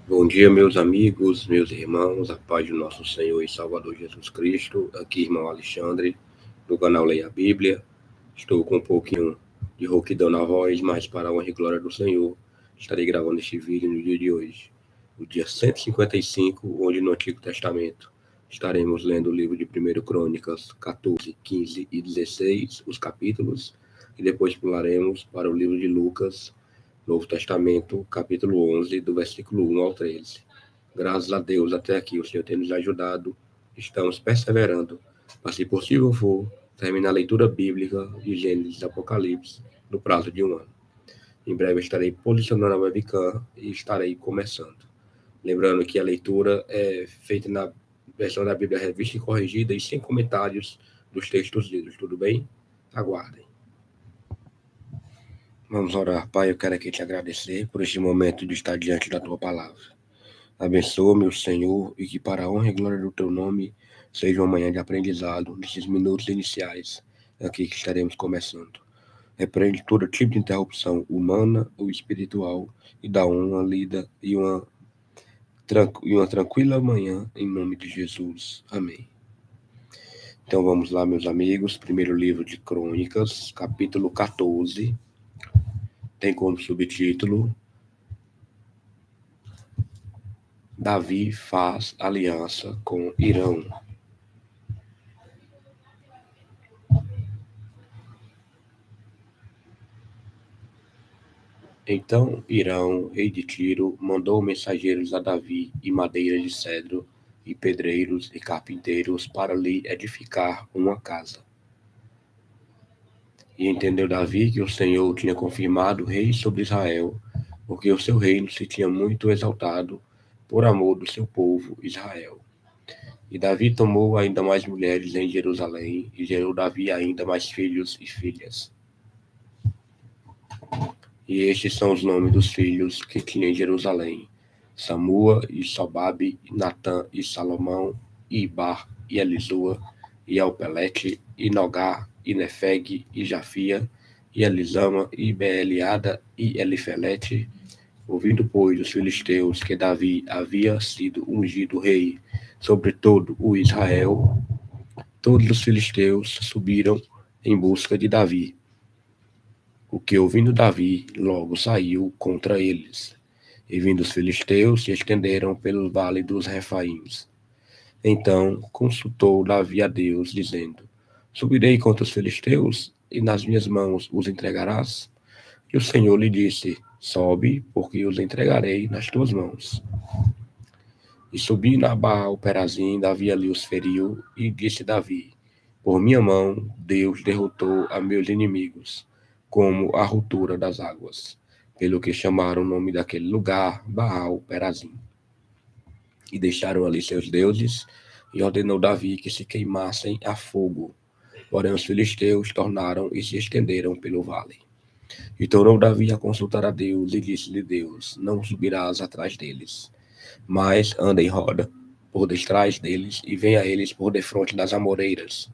Bom dia, meus amigos, meus irmãos, a paz do nosso Senhor e Salvador Jesus Cristo. Aqui, irmão Alexandre, do canal Leia a Bíblia. Estou com um pouquinho de rouquidão na voz, mas para a honra e glória do Senhor, estarei gravando este vídeo no dia de hoje, o dia 155, onde no Antigo Testamento estaremos lendo o livro de 1 Crônicas 14, 15 e 16, os capítulos, e depois pularemos para o livro de Lucas, Novo Testamento, capítulo 11, do versículo 1 ao 13. Graças a Deus, até aqui o Senhor tem nos ajudado, estamos perseverando, mas se possível for, terminar a leitura bíblica de Gênesis e Apocalipse no prazo de um ano. Em breve estarei posicionando a webcam e estarei começando. Lembrando que a leitura é feita na versão da Bíblia revista e corrigida e sem comentários dos textos lidos, tudo bem? Aguardem. Vamos orar. Pai, eu quero aqui te agradecer por este momento de estar diante da tua palavra. Abençoa, meu Senhor, e que para a honra e glória do teu nome seja uma manhã de aprendizado nesses minutos iniciais aqui que estaremos começando. Repreende todo tipo de interrupção humana ou espiritual e dá uma lida e uma tranquila manhã em nome de Jesus. Amém. Então vamos lá, meus amigos. Primeiro livro de Crônicas, capítulo 14. Tem como subtítulo Davi faz aliança com Irão. Então Irão, rei de Tiro, mandou mensageiros a Davi e madeira de cedro, e pedreiros e carpinteiros para lhe edificar uma casa. E entendeu Davi que o Senhor tinha confirmado rei sobre Israel, porque o seu reino se tinha muito exaltado por amor do seu povo Israel. E Davi tomou ainda mais mulheres em Jerusalém, e gerou Davi ainda mais filhos e filhas. E estes são os nomes dos filhos que tinha em Jerusalém: Samua, e Sobabe, e Natã, e Salomão, e Ibar, e Elisua, e Alpelete, e Nogá, e Nefeg, e Jafia, e Elisama, e Beeliada, e Elifelete. Ouvindo, pois, os filisteus que Davi havia sido ungido rei sobre todo o Israel, todos os filisteus subiram em busca de Davi. O que, ouvindo Davi, logo saiu contra eles. E vindo os filisteus, se estenderam pelo vale dos Refaíns. Então consultou Davi a Deus, dizendo: Subirei contra os filisteus, e nas minhas mãos os entregarás? E o Senhor lhe disse: Sobe, porque os entregarei nas tuas mãos. E subindo a Baal-Perazim, Davi ali os feriu, e disse Davi: Por minha mão Deus derrotou a meus inimigos, como a ruptura das águas, pelo que chamaram o nome daquele lugar Baal-Perazim. E deixaram ali seus deuses, e ordenou Davi que se queimassem a fogo. Porém os filisteus tornaram e se estenderam pelo vale. E tornou Davi a consultar a Deus, e disse-lhe Deus: Não subirás atrás deles, mas anda em roda por detrás deles, e vem a eles por defronte das amoreiras.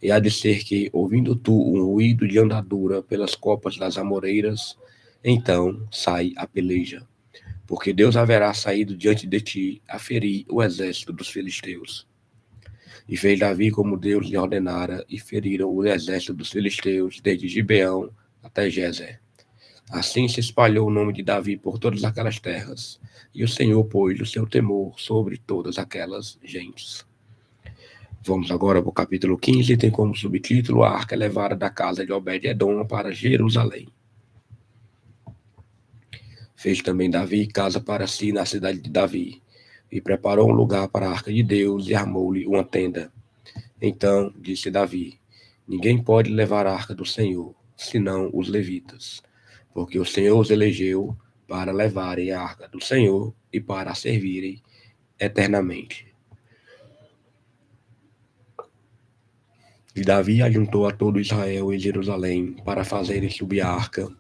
E há de ser que, ouvindo tu um ruído de andadura pelas copas das amoreiras, então sai a peleja. Porque Deus haverá saído diante de ti a ferir o exército dos filisteus. E fez Davi como Deus lhe ordenara, e feriram o exército dos filisteus, desde Gibeão até Gezer. Assim se espalhou o nome de Davi por todas aquelas terras, e o Senhor pôs o seu temor sobre todas aquelas gentes. Vamos agora para o capítulo 15, tem como subtítulo A Arca Levada da casa de Obed-Edom para Jerusalém. Fez também Davi casa para si na cidade de Davi, e preparou um lugar para a arca de Deus, e armou-lhe uma tenda. Então disse Davi: Ninguém pode levar a arca do Senhor, senão os levitas, porque o Senhor os elegeu para levarem a arca do Senhor e para a servirem eternamente. E Davi ajuntou a todo Israel em Jerusalém para fazerem subir a arca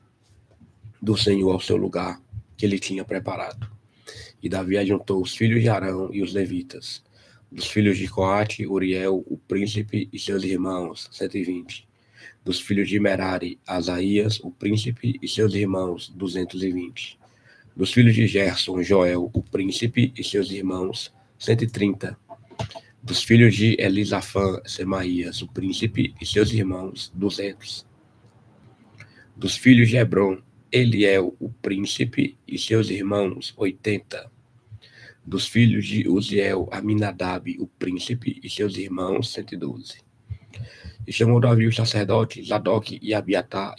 do Senhor ao seu lugar que ele tinha preparado. E Davi ajuntou os filhos de Arão e os levitas, dos filhos de Coate, Uriel, o príncipe e seus irmãos, 120. Dos filhos de Merari, Asaías, o príncipe e seus irmãos, 220. Dos filhos de Gerson, Joel, o príncipe, e seus irmãos, 130. Dos filhos de Elisafã, Semaías, o príncipe, e seus irmãos, 200. Dos filhos de Hebron, Eliel, o príncipe, e seus irmãos, 80. Dos filhos de Uziel, Aminadab, o príncipe, e seus irmãos, 112. E chamou Davi os sacerdotes, Zadok e Abiatar,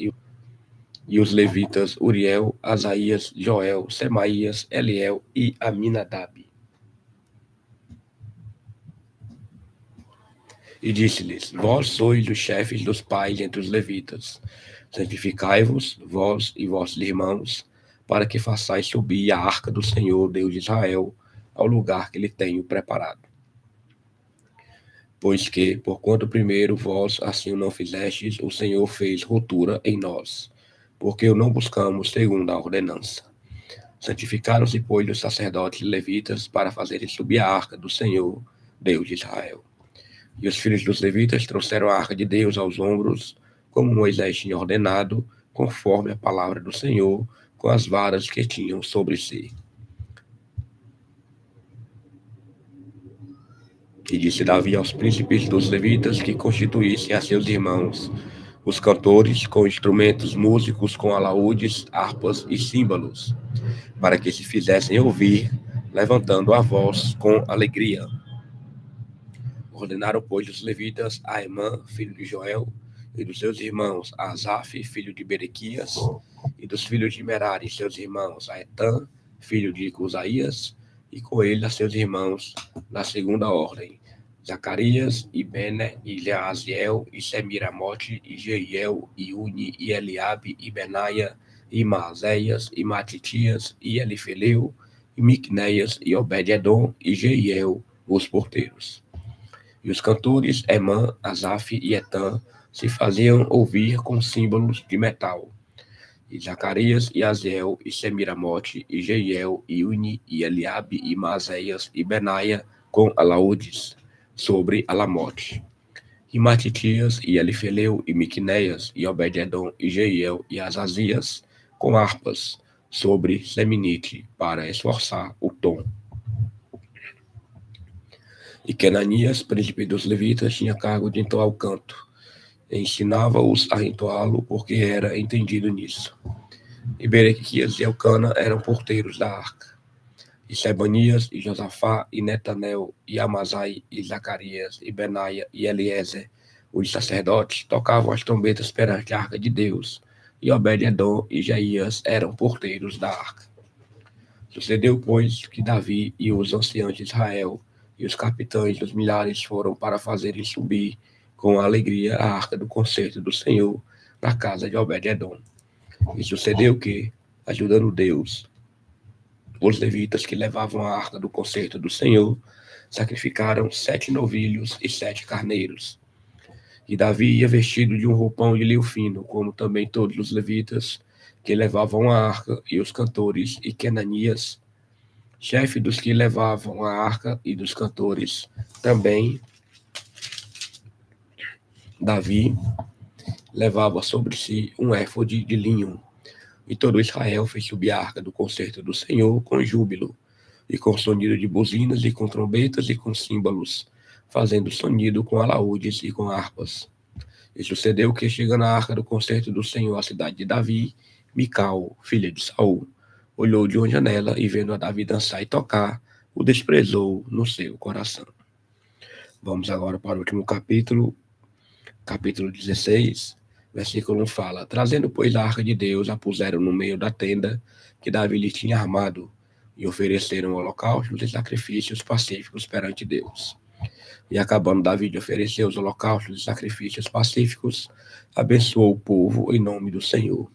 e os levitas, Uriel, Asaías, Joel, Semaías, Eliel e Aminadab. E disse-lhes: Vós sois os chefes dos pais entre os levitas. Santificai-vos, vós e vossos irmãos, para que façais subir a arca do Senhor, Deus de Israel, ao lugar que lhe tenho preparado. Pois que, porquanto primeiro vós assim o não fizestes, o Senhor fez ruptura em nós, porque o não buscamos segundo a ordenança. Santificaram-se, pois, os sacerdotes e levitas para fazerem subir a arca do Senhor, Deus de Israel. E os filhos dos levitas trouxeram a arca de Deus aos ombros, como Moisés tinha ordenado, conforme a palavra do Senhor, com as varas que tinham sobre si. E disse Davi aos príncipes dos levitas que constituíssem a seus irmãos, os cantores, com instrumentos músicos, com alaúdes, harpas e símbolos, para que se fizessem ouvir, levantando a voz com alegria. Ordenaram, pois, os levitas a Emã, filho de Joel, e dos seus irmãos a Asaf, filho de Berequias, e dos filhos de Merari, seus irmãos a Etã, filho de Cusaías, e com ele a seus irmãos, na segunda ordem, Zacarias, e Bene, e Leaziel, e Semiramote, e Jeiel, e Uni, e Eliabe, e Benaia, e Maazéias, e Matitias, e Elifeleu, e Miquneias, e Obed-edom, e Jeiel, os porteiros. E os cantores Emã, Asaf e Etã se faziam ouvir com símbolos de metal. E Zacarias e Aziel e Semiramote e Jeiel e Uni e Eliabe e Maazéias e Benaia com alaúdes sobre Alamote. E Matitias e Elifeleu e Miquneias e Obed-edom e Jeiel e Azazias com harpas sobre Seminite para esforçar o tom. E Kenanias, príncipe dos levitas, tinha cargo de entoar o canto. Ensinava-os a entoá-lo, porque era entendido nisso. E Berequias e Elcana eram porteiros da arca. E Sebanias, e Josafá, e Netanel, e Amazai, e Zacarias, e Benaia, e Eliezer, os sacerdotes, tocavam as trombetas perante a arca de Deus. E Obed-edom e Jaías eram porteiros da arca. Sucedeu, pois, que Davi e os anciãos de Israel e os capitães dos milhares foram para fazerem subir com alegria a arca do concerto do Senhor na casa de Obed-edom. E sucedeu que, ajudando Deus, os levitas que levavam a arca do concerto do Senhor sacrificaram 7 novilhos e 7 carneiros. E Davi ia vestido de um roupão de linho fino, como também todos os levitas que levavam a arca, e os cantores, e Kenanias, chefe dos que levavam a arca e dos cantores, também Davi levava sobre si um éfode de linho. E todo Israel fez subir a arca do concerto do Senhor com júbilo, e com sonido de buzinas, e com trombetas, e com símbolos, fazendo sonido com alaúdes e com harpas. E sucedeu que, chegando a arca do concerto do Senhor à cidade de Davi, Mical, filha de Saul, olhou de uma janela e, vendo a Davi dançar e tocar, o desprezou no seu coração. Vamos agora para o último capítulo 16, versículo 1 fala: Trazendo, pois, a arca de Deus, a puseram no meio da tenda que Davi lhe tinha armado, e ofereceram holocaustos e sacrifícios pacíficos perante Deus. E acabando Davi de oferecer os holocaustos e sacrifícios pacíficos, abençoou o povo em nome do Senhor.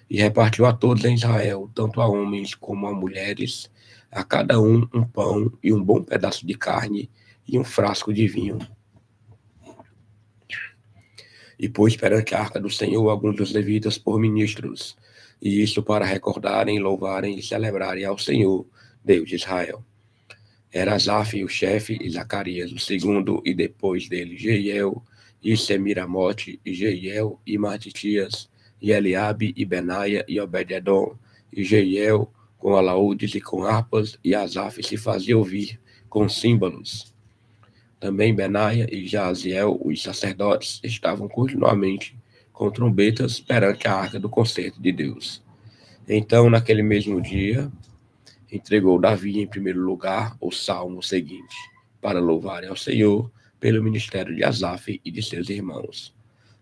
E repartiu a todos em Israel, tanto a homens como a mulheres, a cada um pão e um bom pedaço de carne e um frasco de vinho. E pôs perante a arca do Senhor alguns dos levitas por ministros, e isso para recordarem, louvarem e celebrarem ao Senhor, Deus de Israel. Era Asaf o chefe, e Zacarias o segundo, e depois dele Jeiel, e Semiramote, e Jeiel, e Matitias, e Eliabe, e Benaia, e Obed-edom, e Jeiel, com alaúdes e com harpas, e Asaf se fazia ouvir com símbolos. Também Benaia e Jaziel, os sacerdotes, estavam continuamente com trombetas perante a arca do concerto de Deus. Então, naquele mesmo dia, entregou Davi em primeiro lugar o salmo seguinte, para louvarem ao Senhor pelo ministério de Asaf e de seus irmãos.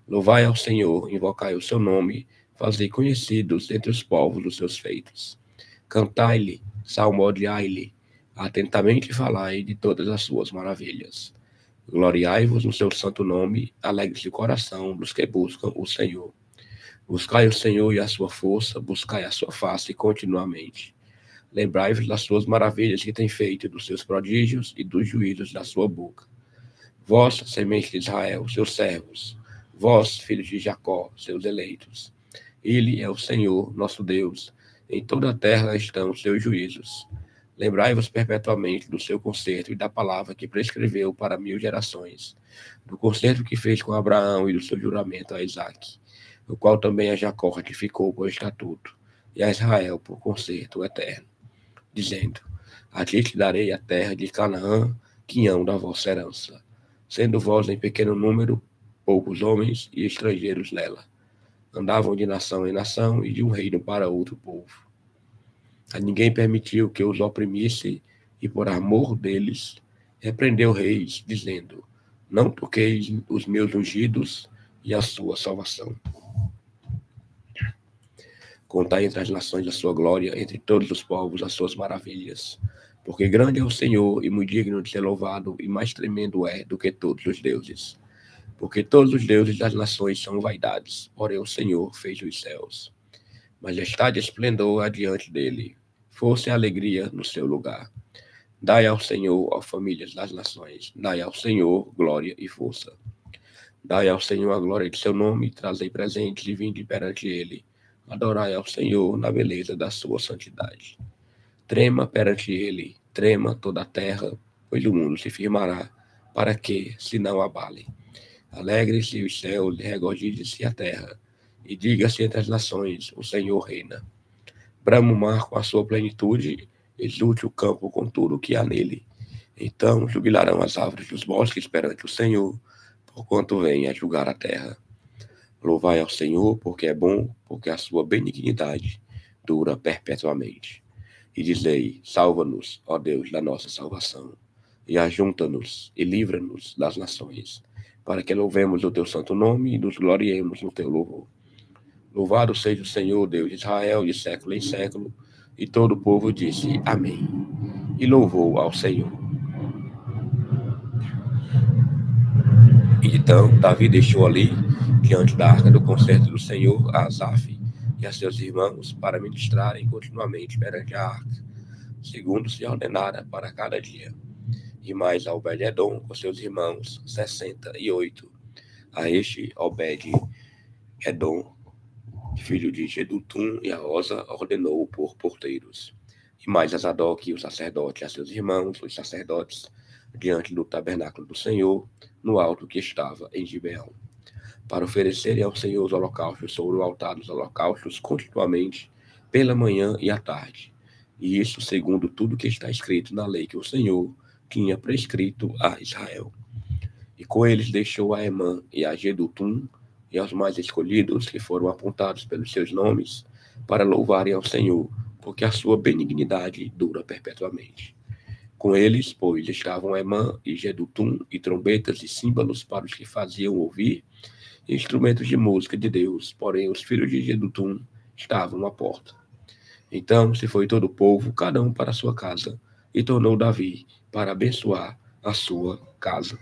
Louvai ao Senhor, invocai o seu nome, fazei conhecidos entre os povos os seus feitos. Cantai-lhe, salmodiai-lhe, atentamente falai de todas as suas maravilhas. Gloriai-vos no seu santo nome, alegre-se o coração dos que buscam o Senhor. Buscai o Senhor e a sua força, buscai a sua face continuamente. Lembrai-vos das suas maravilhas que tem feito, dos seus prodígios e dos juízos da sua boca. Vós, semente de Israel, seus servos, vós, filhos de Jacó, seus eleitos. Ele é o Senhor, nosso Deus. Em toda a terra estão os seus juízos. Lembrai-vos perpetuamente do seu concerto e da palavra que prescreveu para 1000 gerações, do concerto que fez com Abraão e do seu juramento a Isaque, o qual também a Jacó ratificou por estatuto, e a Israel por concerto eterno, dizendo: a ti te darei a terra de Canaã, quinhão da vossa herança, sendo vós em pequeno número, poucos homens e estrangeiros nela. Andavam de nação em nação e de um reino para outro povo. A ninguém permitiu que os oprimisse, e por amor deles, repreendeu reis, dizendo: não toqueis os meus ungidos e a sua salvação. Contai entre as nações a sua glória, entre todos os povos as suas maravilhas. Porque grande é o Senhor e muito digno de ser louvado, e mais tremendo é do que todos os deuses. Porque todos os deuses das nações são vaidades, porém o Senhor fez os céus. Majestade e esplendor adiante dele, força e alegria no seu lugar. Dai ao Senhor, ó famílias das nações, dai ao Senhor glória e força. Dai ao Senhor a glória de seu nome, trazei presentes e vinde perante ele. Adorai ao Senhor na beleza da sua santidade. Trema perante ele, trema toda a terra, pois o mundo se firmará, para que se não abale. Alegre-se os céus e regozije-se a terra, e diga-se entre as nações, o Senhor reina. Brama o mar com a sua plenitude, exulte o campo com tudo o que há nele. Então jubilarão as árvores dos bosques perante o Senhor, porquanto vem a julgar a terra. Louvai ao Senhor, porque é bom, porque a sua benignidade dura perpetuamente. E dizei: salva-nos, ó Deus, da nossa salvação, e ajunta-nos e livra-nos das nações, para que louvemos o teu santo nome e nos gloriemos no teu louvor. Louvado seja o Senhor, Deus de Israel, de século em século. E todo o povo disse: amém. E louvou ao Senhor. E então Davi deixou ali, diante da arca do concerto do Senhor, a Asaf e a seus irmãos, para ministrarem continuamente perante a arca, segundo se ordenara para cada dia. E mais a Obed-edom com seus irmãos, 68. A este Obed-edom, filho de Jedutum, e a Osa ordenou por porteiros. E mais a Zadok, o sacerdote, a seus irmãos, os sacerdotes, diante do tabernáculo do Senhor, no alto que estava em Gibeão, para oferecerem ao Senhor os holocaustos sobre o altar dos holocaustos continuamente, pela manhã e à tarde. E isso segundo tudo que está escrito na lei que o Senhor tinha prescrito a Israel. E com eles deixou a Emã e a Jedutum, e aos mais escolhidos, que foram apontados pelos seus nomes, para louvarem ao Senhor, porque a sua benignidade dura perpetuamente. Com eles, pois, estavam Emã e Jedutum, e trombetas e símbolos para os que faziam ouvir, e instrumentos de música de Deus, porém os filhos de Jedutum estavam à porta. Então se foi todo o povo, cada um para a sua casa, e tornou Davi para abençoar a sua casa.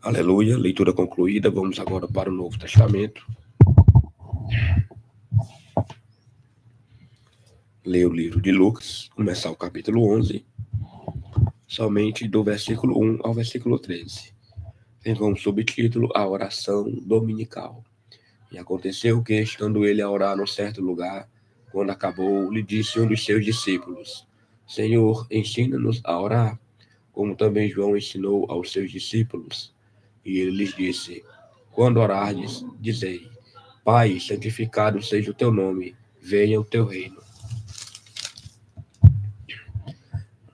Aleluia, leitura concluída. Vamos agora para o Novo Testamento. Ler o livro de Lucas, começar o capítulo 11, somente do versículo 1 ao versículo 13. Tem como subtítulo a oração dominical. E aconteceu que, estando ele a orar num certo lugar, quando acabou, lhe disse um dos seus discípulos: Senhor, ensina-nos a orar, como também João ensinou aos seus discípulos. E ele lhes disse: quando orardes, dizei: Pai, santificado seja o teu nome, venha o teu reino.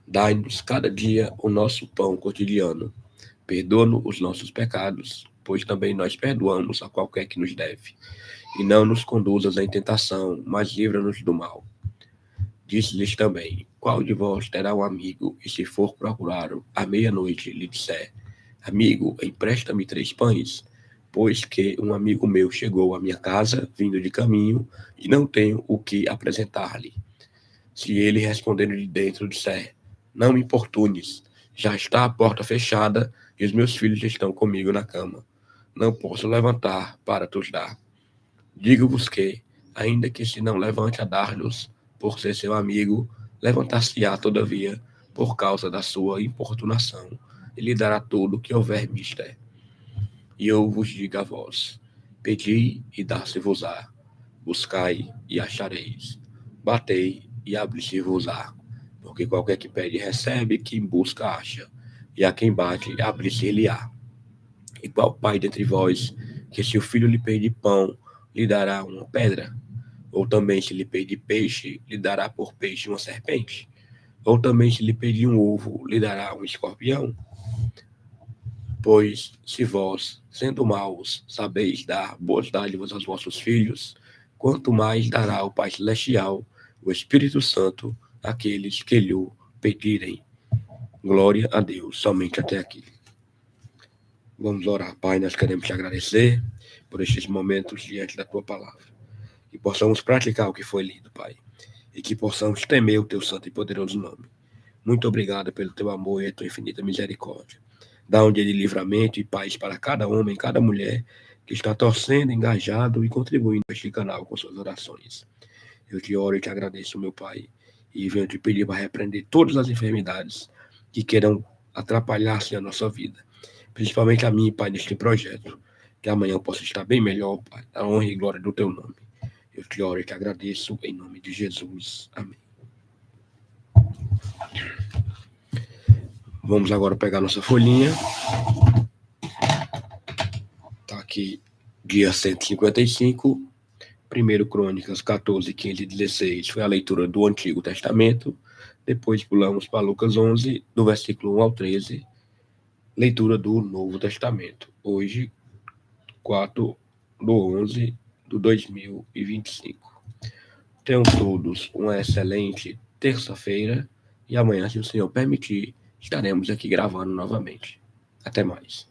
Dai-nos cada dia o nosso pão cotidiano. Perdoa-nos os nossos pecados, pois também nós perdoamos a qualquer que nos deve. E não nos conduzas em tentação, mas livra-nos do mal. Disse-lhes também: qual de vós terá um amigo, e se for procurar à meia-noite, lhe disser: amigo, empresta-me 3 pães, pois que um amigo meu chegou à minha casa, vindo de caminho, e não tenho o que apresentar-lhe. Se ele, respondendo de dentro, disser: não me importunes, já está a porta fechada, e os meus filhos estão comigo na cama. Não posso levantar para te dar. Digo-vos que, ainda que se não levante a dar-lhes, por ser seu amigo, levantar-se-á, todavia, por causa da sua importunação, e lhe dará tudo o que houver mister. E eu vos digo a vós: pedi e dar-se-vos-á, buscai e achareis, batei e abri-se-vos-á. Porque qualquer que pede recebe, quem busca acha, e a quem bate abri-se-lhe-á. E qual pai dentre vós, que se o filho lhe pedir pão, lhe dará uma pedra? Ou também se lhe pedir peixe, lhe dará por peixe uma serpente? Ou também se lhe pedir um ovo, lhe dará um escorpião? Pois, se vós, sendo maus, sabeis dar boas dádivas aos vossos filhos, quanto mais dará o Pai Celestial, o Espírito Santo, àqueles que lhe pedirem. Glória a Deus, somente até aqui. Vamos orar. Pai, nós queremos te agradecer por estes momentos diante da tua palavra. Que possamos praticar o que foi lido, Pai. E que possamos temer o teu santo e poderoso nome. Muito obrigado pelo teu amor e a tua infinita misericórdia. Dá um dia de livramento e paz para cada homem, cada mulher que está torcendo, engajado e contribuindo neste canal com suas orações. Eu te oro e te agradeço, meu Pai, e venho te pedir para repreender todas as enfermidades que queiram atrapalhar-se a nossa vida. Principalmente a mim, Pai, neste projeto. Que amanhã eu possa estar bem melhor, Pai, a honra e glória do teu nome. Eu te oro e te agradeço em nome de Jesus. Amém. Vamos agora pegar nossa folhinha. Está aqui, dia 155, 1 Crônicas 14, 15 e 16. Foi a leitura do Antigo Testamento. Depois pulamos para Lucas 11, do versículo 1 ao 13. Leitura do Novo Testamento. Hoje, 4/11/2025. Tenham todos uma excelente terça-feira e amanhã, se o Senhor permitir, estaremos aqui gravando novamente. Até mais.